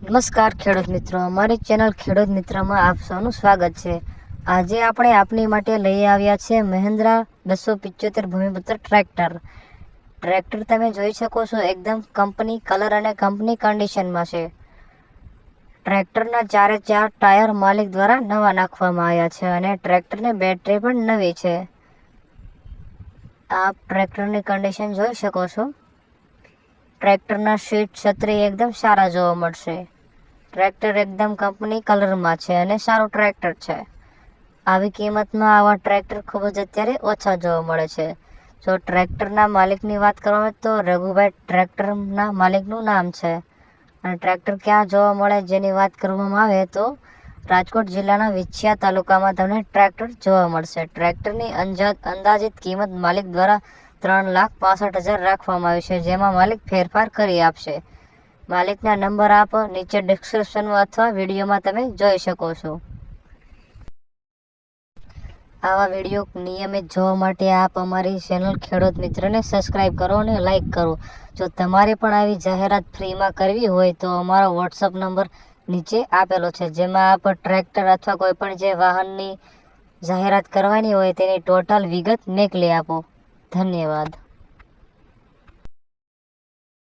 નમસ્કાર ખેડૂત મિત્રો, અમારી ચેનલ ખેડૂત મિત્રમાં આપ સૌનું સ્વાગત છે। આજે આપણે આપની માટે લઈ આવ્યા છે મહિન્દ્રા 275 ભૂમિપુત્ર ટ્રેક્ટર તમે જોઈ શકો છો, એકદમ કંપની કલર અને કંપની કન્ડિશનમાં છે। ટ્રેક્ટરના ચારે ચાર ટાયર માલિક દ્વારા નવા નાખવામાં આવ્યા છે અને ટ્રેક્ટરની બેટરી પણ નવી છે। આપ ટ્રેક્ટરની કન્ડિશન જોઈ શકો છો। ટ્રેક્ટરના સીટ છત્રી એકદમ સારા જોવા મળશે। ટ્રેક્ટર એકદમ કંપની કલરમાં છે અને સારું ટ્રેક્ટર છે। આવી કિંમતમાં આવા ટ્રેક્ટર ખૂબ જ અત્યારે ઓછા જોવા મળે છે। જો ટ્રેક્ટરના માલિકની વાત કરવામાં આવે તો રઘુભાઈ ટ્રેક્ટરના માલિકનું નામ છે અને ટ્રેક્ટર ક્યાં જોવા મળે જેની વાત કરવામાં આવે તો રાજકોટ જિલ્લાના વિછિયા તાલુકામાં તમને ટ્રેક્ટર જોવા મળશે। ટ્રેક્ટરની અંદાજિત કિંમત માલિક દ્વારા 3,65,000 રાખવામાં આવી છે, જેમાં માલિક ફેરફાર કરી આપશે। માલિકના નંબર આપ નીચે ડિસ્ક્રિપ્શનમાં અથવા વિડીયોમાં તમે જોઈ શકો છો। આવા વિડીયો નિયમિત જોવા માટે આપ અમારી ચેનલ ખેડૂત મિત્રને સબસ્ક્રાઇબ કરો અને લાઇક કરો। જો તમારે પણ આવી જાહેરાત ફ્રીમાં કરવી હોય તો અમારો વોટ્સઅપ નંબર નીચે આપેલો છે, જેમાં આપ ટ્રેક્ટર અથવા કોઈપણ જે વાહનની જાહેરાત કરવાની હોય તેની ટોટલ વિગત મોકલી આપો। ધન્યવાદ।